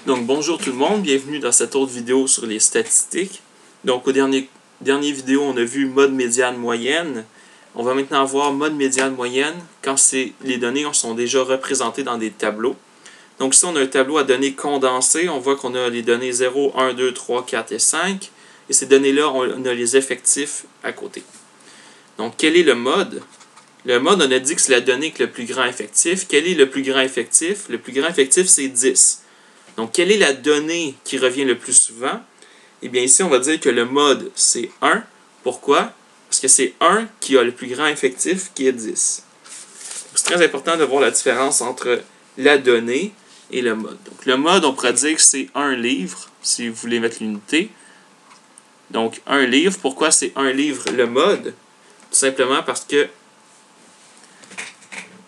Donc bonjour tout le monde, bienvenue dans cette autre vidéo sur les statistiques. Donc au dernier vidéo, on a vu mode médiane moyenne. On va maintenant voir mode médiane moyenne quand les données sont déjà représentées dans des tableaux. Donc ici on a un tableau à données condensées, on voit qu'on a les données 0, 1, 2, 3, 4 et 5. Et ces données-là, on a les effectifs à côté. Donc quel est le mode? Le mode, on a dit que c'est la donnée avec le plus grand effectif. Quel est le plus grand effectif? Le plus grand effectif, c'est 10. Donc, quelle est la donnée qui revient le plus souvent? Eh bien, ici, on va dire que le mode, c'est 1. Pourquoi? Parce que c'est 1 qui a le plus grand effectif, qui est 10. C'est très important de voir la différence entre la donnée et le mode. Donc, le mode, on pourrait dire que c'est 1 livre, si vous voulez mettre l'unité. Donc, 1 livre. Pourquoi c'est 1 livre le mode? Tout simplement parce que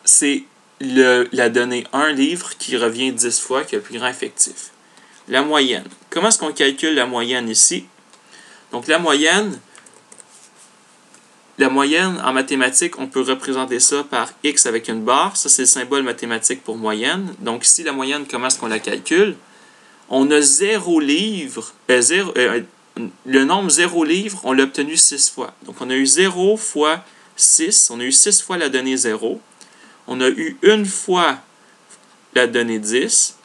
c'est la donnée 1 livre qui revient 10 fois, qui a le plus grand effectif. La moyenne. Comment est-ce qu'on calcule la moyenne ici? Donc la moyenne en mathématiques, on peut représenter ça par x avec une barre. Ça, c'est le symbole mathématique pour moyenne. Donc ici, la moyenne, comment est-ce qu'on la calcule? On a 0 livres. Le nombre 0 livres, on l'a obtenu 6 fois. Donc on a eu 0 fois 6. On a eu 6 fois la donnée 0. On a eu une fois la donnée 10.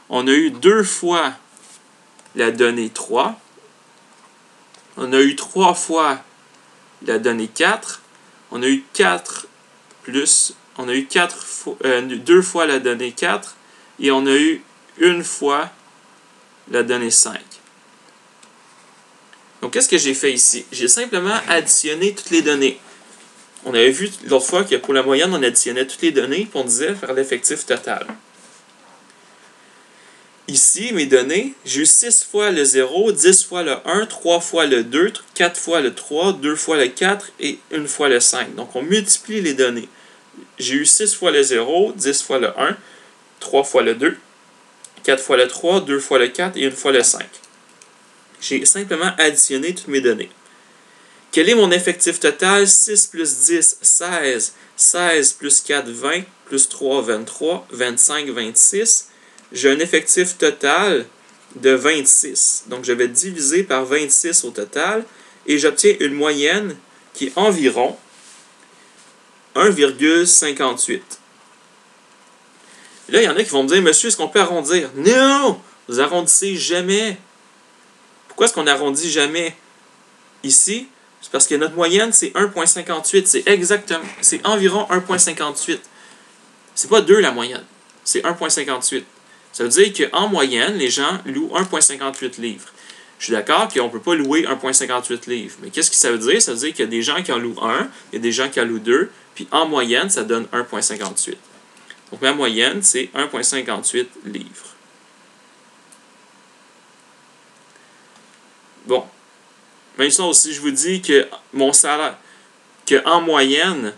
On a eu 2 fois la donnée 3. On a eu 3 fois la donnée 4. On a eu 2 fois la donnée 4. Et on a eu une fois la donnée 5. Donc, qu'est-ce que j'ai fait ici? J'ai simplement additionné toutes les données. On avait vu l'autre fois que pour la moyenne, on additionnait toutes les données et on disait faire l'effectif total. Ici, mes données, j'ai eu 6 fois le 0, 10 fois le 1, 3 fois le 2, 4 fois le 3, 2 fois le 4 et 1 fois le 5. Donc, on multiplie les données. J'ai eu 6 fois le 0, 10 fois le 1, 3 fois le 2, 4 fois le 3, 2 fois le 4 et 1 fois le 5. J'ai simplement additionné toutes mes données. Quel est mon effectif total? 6 plus 10, 16. 16 plus 4, 20. Plus 3, 23. 25, 26. J'ai un effectif total de 26. Donc, je vais diviser par 26 au total. Et j'obtiens une moyenne qui est environ 1,58. Là, il y en a qui vont me dire, monsieur, est-ce qu'on peut arrondir? Non! Vous arrondissez jamais. Pourquoi est-ce qu'on arrondit jamais? Ici, c'est parce que notre moyenne, c'est 1,58. C'est environ 1,58. C'est pas 2 la moyenne. C'est 1,58. Ça veut dire qu'en moyenne, les gens louent 1,58 livres. Je suis d'accord qu'on ne peut pas louer 1,58 livres. Mais qu'est-ce que ça veut dire? Ça veut dire qu'il y a des gens qui en louent 1, il y a des gens qui en louent 2, puis en moyenne, ça donne 1,58. Donc ma moyenne, c'est 1,58 livres. Bon. Maintenant aussi, je vous dis que mon salaire, qu'en moyenne,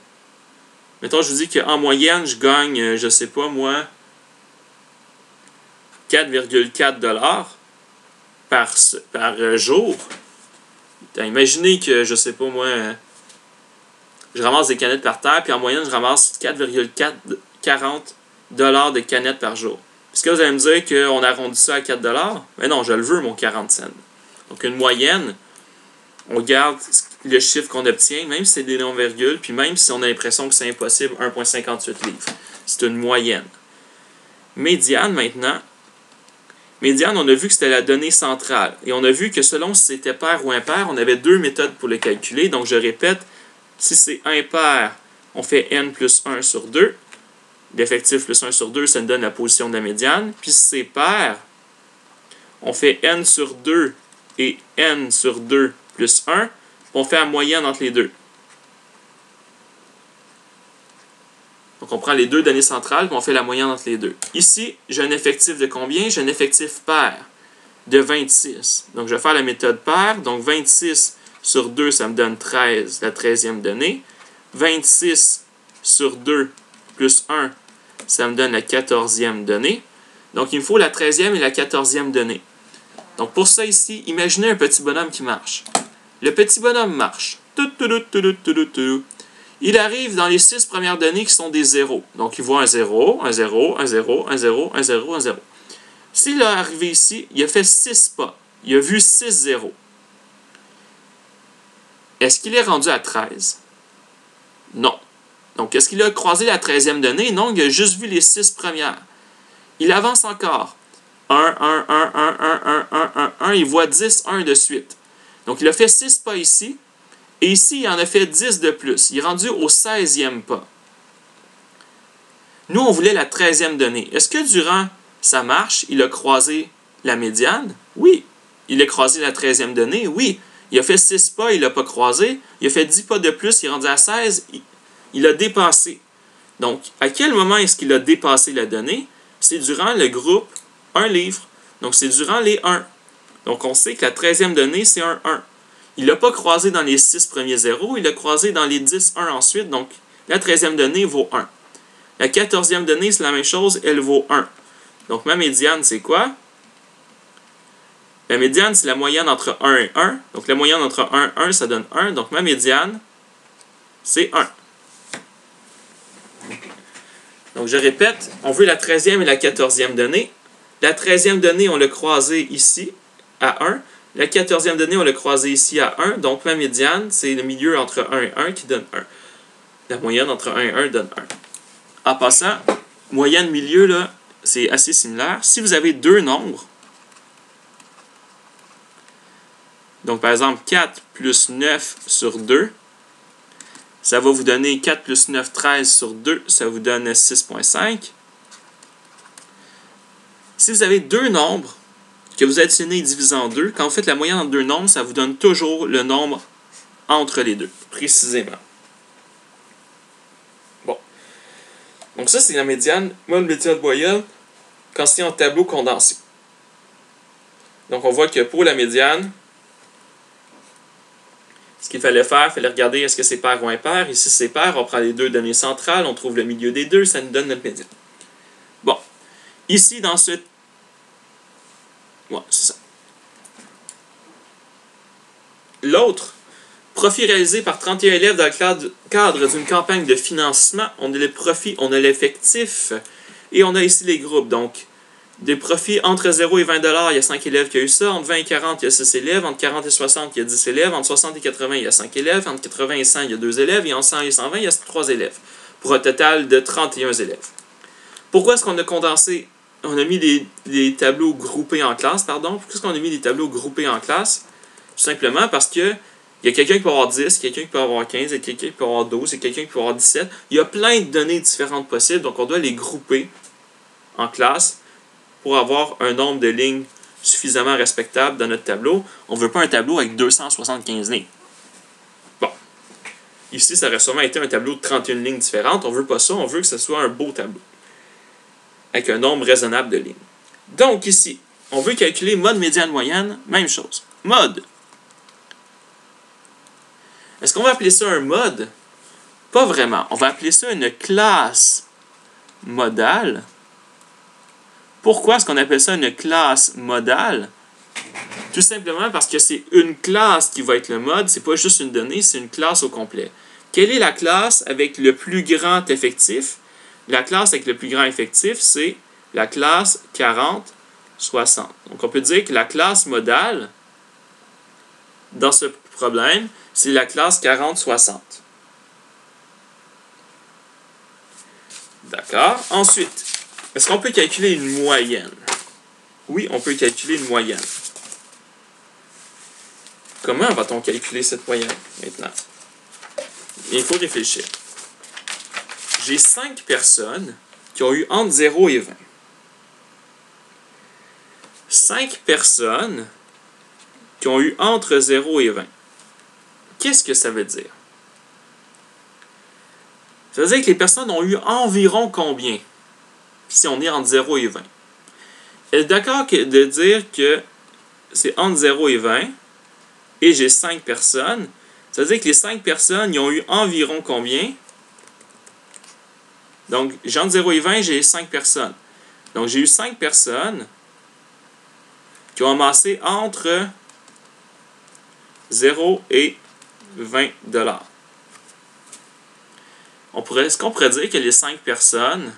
mettons, je vous dis qu'en moyenne, je gagne, je sais pas moi, 4,4$ par jour. Imaginez que, je sais pas moi, je ramasse des canettes par terre, puis en moyenne, je ramasse 4,40$ de canettes par jour. Est-ce que vous allez me dire qu'on arrondit ça à 4$? Mais non, je le veux, mon 40 cents. Donc, une moyenne, on garde le chiffre qu'on obtient, même si c'est des non-virgules, puis même si on a l'impression que c'est impossible, 1,58 livres. C'est une moyenne. Médiane, maintenant. Médiane, on a vu que c'était la donnée centrale. Et on a vu que selon si c'était pair ou impair, on avait 2 méthodes pour le calculer. Donc, je répète, si c'est impair, on fait n plus 1 sur 2. L'effectif plus 1 sur 2, ça nous donne la position de la médiane. Puis si c'est pair, on fait n sur 2 et n sur 2 plus 1, on fait la moyenne entre les deux. Donc, on prend les deux données centrales, puis on fait la moyenne entre les deux. Ici, j'ai un effectif de combien? J'ai un effectif pair de 26. Donc, je vais faire la méthode pair. Donc, 26 sur 2, ça me donne 13, la 13e donnée. 26 sur 2 plus 1, ça me donne la 14e donnée. Donc, il me faut la 13e et la 14e donnée. Donc, pour ça ici, imaginez un petit bonhomme qui marche. Le petit bonhomme marche. Il arrive dans les 6 premières données qui sont des zéros. Donc, il voit un 0, un 0, un 0, un 0, un 0, un 0. S'il est arrivé ici, il a fait 6 pas. Il a vu 6 zéros. Est-ce qu'il est rendu à 13? Non. Donc, est-ce qu'il a croisé la 13e donnée? Non, il a juste vu les 6 premières. Il avance encore. 1, 1, 1, 1, 1, 1, 1, 1, 1. Il voit 10, 1 de suite. Donc, il a fait 6 pas ici. Et ici, il en a fait 10 de plus. Il est rendu au 16e pas. Nous, on voulait la 13e donnée. Est-ce que durant sa marche, il a croisé la médiane? Oui. Il a croisé la 13e donnée? Oui. Il a fait 6 pas, il l'a pas croisé. Il a fait 10 pas de plus, il est rendu à 16. Il a dépassé. Donc, à quel moment est-ce qu'il a dépassé la donnée? C'est durant le groupe 1 livre. Donc, c'est durant les 1. Donc, on sait que la 13e donnée, c'est un 1. Il ne l'a pas croisé dans les 6 premiers zéros, il l'a croisé dans les 10 1 ensuite. Donc, la 13e donnée vaut 1. La 14e donnée, c'est la même chose, elle vaut 1. Donc, ma médiane, c'est quoi? La médiane, c'est la moyenne entre 1 et 1. Donc, la moyenne entre 1 et 1, ça donne 1. Donc, ma médiane, c'est 1. Donc, je répète, on veut la 13e et la 14e donnée. La 13e donnée, on l'a croisée ici, à 1. La 14e donnée, on l'a croisée ici à 1. Donc, ma médiane, c'est le milieu entre 1 et 1 qui donne 1. La moyenne entre 1 et 1 donne 1. En passant, moyenne, milieu, là, c'est assez similaire. Si vous avez deux nombres, donc par exemple 4 plus 9 sur 2, ça va vous donner 4 plus 9, 13 sur 2, ça vous donne 6,5. Si vous avez deux nombres que vous additionnez et divisez en deux, quand vous faites la moyenne entre deux nombres, ça vous donne toujours le nombre entre les deux, précisément. Bon. Donc ça, c'est la médiane. Moi, le médiane moyenne, quand c'est en tableau condensé. Donc on voit que pour la médiane, ce qu'il fallait faire, il fallait regarder est-ce que c'est pair ou impair. Ici, c'est pair, on prend les deux données centrales, on trouve le milieu des deux, ça nous donne notre médiane. Bon. Ici, dans ce... Ouais, c'est ça. L'autre, profit réalisé par 31 élèves dans le cadre d'une campagne de financement. On a le profit, on a l'effectif, et on a ici les groupes. Donc, des profits entre 0 et 20 $, il y a 5 élèves qui ont eu ça. Entre 20 et 40, il y a 6 élèves. Entre 40 et 60, il y a 10 élèves. Entre 60 et 80, il y a 5 élèves. Entre 80 et 100, il y a 2 élèves. Et entre 100 et 120, il y a 3 élèves. Pour un total de 31 élèves. Pourquoi est-ce qu'on a condensé, on a mis des tableaux groupés en classe, pardon? Pourquoi est-ce qu'on a mis des tableaux groupés en classe? Tout simplement parce que il y a quelqu'un qui peut avoir 10, quelqu'un qui peut avoir 15, il y a quelqu'un qui peut avoir 12, il y a quelqu'un qui peut avoir 17. Il y a plein de données différentes possibles, donc on doit les grouper en classe pour avoir un nombre de lignes suffisamment respectable dans notre tableau. On ne veut pas un tableau avec 275 lignes. Bon. Ici, ça aurait sûrement été un tableau de 31 lignes différentes. On ne veut pas ça, on veut que ce soit un beau tableau. Avec un nombre raisonnable de lignes. Donc ici, on veut calculer mode médiane moyenne, même chose. Mode. Est-ce qu'on va appeler ça un mode? Pas vraiment. On va appeler ça une classe modale. Pourquoi est-ce qu'on appelle ça une classe modale? Tout simplement parce que c'est une classe qui va être le mode, c'est pas juste une donnée, c'est une classe au complet. Quelle est la classe avec le plus grand effectif? La classe avec le plus grand effectif, c'est la classe 40-60. Donc on peut dire que la classe modale, dans ce problème, c'est la classe 40-60. D'accord? Ensuite, est-ce qu'on peut calculer une moyenne? Oui, on peut calculer une moyenne. Comment va-t-on calculer cette moyenne maintenant? Il faut réfléchir. J'ai 5 personnes qui ont eu entre 0 et 20. 5 personnes qui ont eu entre 0 et 20. Qu'est-ce que ça veut dire? Ça veut dire que les personnes ont eu environ combien? Si on est entre 0 et 20. Êtes-vous d'accord de dire que c'est entre 0 et 20 et j'ai 5 personnes? Ça veut dire que les 5 personnes, ils ont eu environ combien? Donc, j'ai entre 0 et 20, j'ai 5 personnes. Donc, j'ai eu 5 personnes qui ont amassé entre 0 et 20 $. Est-ce qu'on pourrait dire que les 5 personnes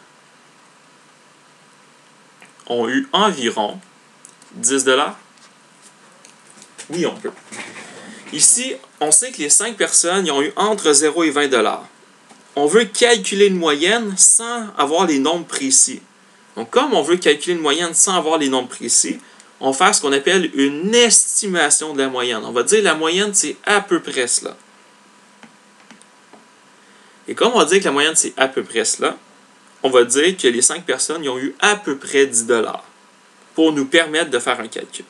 ont eu environ 10 $? Oui, on peut. Ici, on sait que les 5 personnes ils ont eu entre 0 et 20 $. On veut calculer une moyenne sans avoir les nombres précis. Donc, comme on veut calculer une moyenne sans avoir les nombres précis, on va faire ce qu'on appelle une estimation de la moyenne. On va dire que la moyenne, c'est à peu près cela. Et comme on va dire que la moyenne, c'est à peu près cela, on va dire que les 5 personnes ils ont eu à peu près 10 $ pour nous permettre de faire un calcul.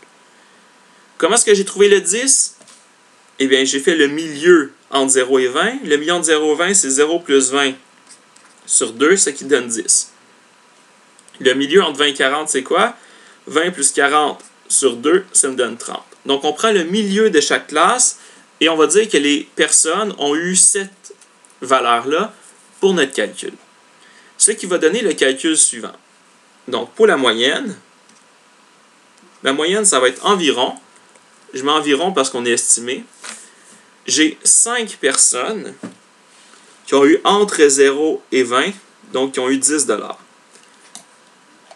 Comment est-ce que j'ai trouvé le 10? Eh bien, j'ai fait le milieu entre 0 et 20. Le milieu entre 0 et 20, c'est 0 plus 20 sur 2, ce qui donne 10. Le milieu entre 20 et 40, c'est quoi? 20 plus 40 sur 2, ça me donne 30. Donc, on prend le milieu de chaque classe et on va dire que les personnes ont eu cette valeur-là pour notre calcul. Ce qui va donner le calcul suivant. Donc, pour la moyenne, ça va être environ. Je mets environ parce qu'on est estimé. J'ai 5 personnes qui ont eu entre 0 et 20, donc qui ont eu 10 $.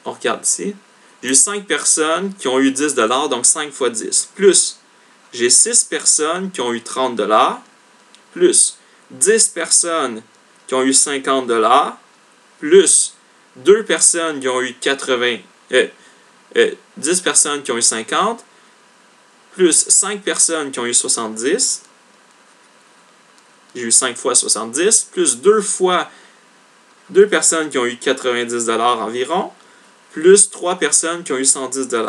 On regarde ici. J'ai eu 5 personnes qui ont eu 10 $, donc 5 fois 10. Plus, j'ai 6 personnes qui ont eu 30 $, plus 10 personnes qui ont eu 50 $, plus 2 personnes qui ont eu 10 personnes qui ont eu 50, plus 5 personnes qui ont eu 70. J'ai eu 5 fois 70, plus 2 personnes qui ont eu 90 $ environ, plus 3 personnes qui ont eu 110 $.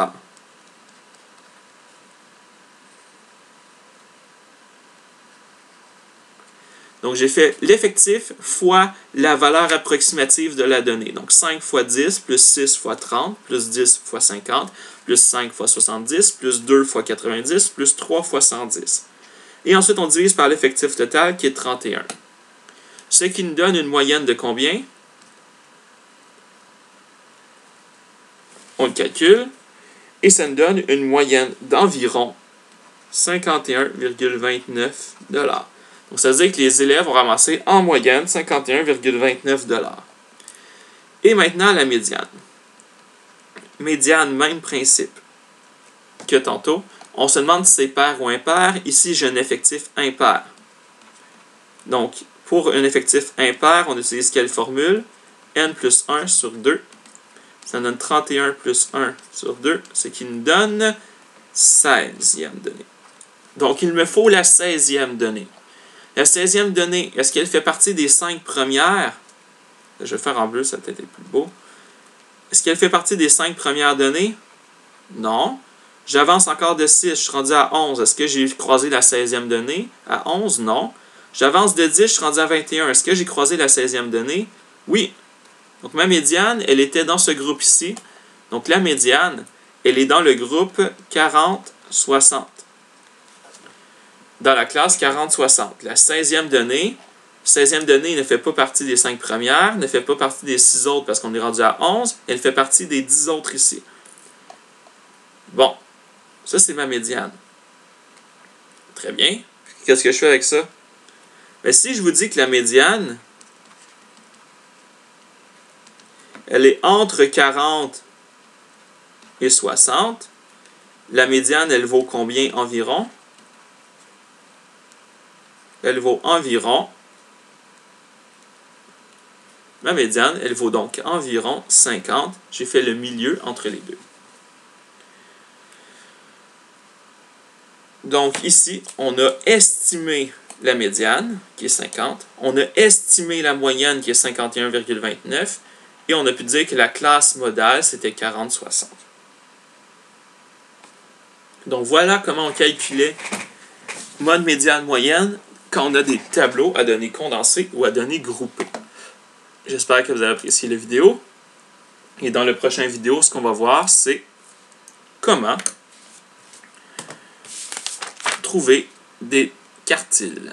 Donc, j'ai fait l'effectif fois la valeur approximative de la donnée. Donc, 5 fois 10, plus 6 fois 30, plus 10 fois 50, plus 5 fois 70, plus 2 fois 90, plus 3 fois 110. Et ensuite, on divise par l'effectif total qui est 31. Ce qui nous donne une moyenne de combien? On le calcule. Et ça nous donne une moyenne d'environ 51,29 $. Donc, ça veut dire que les élèves ont ramassé en moyenne 51,29 $. Et maintenant, la médiane. Médiane, même principe que tantôt. On se demande si c'est pair ou impair. Ici, j'ai un effectif impair. Donc, pour un effectif impair, on utilise quelle formule? N plus 1 sur 2. Ça donne 31 plus 1 sur 2, ce qui nous donne 16e donnée. Donc, il me faut la 16e donnée. La 16e donnée, est-ce qu'elle fait partie des 5 premières? Je vais faire en bleu, ça peut-être plus beau. Est-ce qu'elle fait partie des 5 premières données? Non. J'avance encore de 6, je suis rendu à 11. Est-ce que j'ai croisé la 16e donnée? À 11, non. J'avance de 10, je suis rendu à 21. Est-ce que j'ai croisé la 16e donnée? Oui. Donc, ma médiane, elle était dans ce groupe ici. Donc, la médiane, elle est dans le groupe 40-60. Dans la classe 40-60. La 16e donnée ne fait pas partie des 5 premières, ne fait pas partie des 6 autres parce qu'on est rendu à 11. Elle fait partie des 10 autres ici. Bon, ça c'est ma médiane. Très bien. Qu'est-ce que je fais avec ça? Bien, si je vous dis que la médiane, elle est entre 40 et 60, la médiane, elle vaut combien environ? Elle vaut environ, ma médiane, elle vaut donc environ 50. J'ai fait le milieu entre les deux. Donc ici, on a estimé la médiane, qui est 50. On a estimé la moyenne, qui est 51,29. Et on a pu dire que la classe modale, c'était 40-60. Donc voilà comment on calculait mode médiane moyenne quand on a des tableaux à données condensées ou à données groupées. J'espère que vous avez apprécié la vidéo. Et dans le prochain vidéo, ce qu'on va voir, c'est comment trouver des quartiles.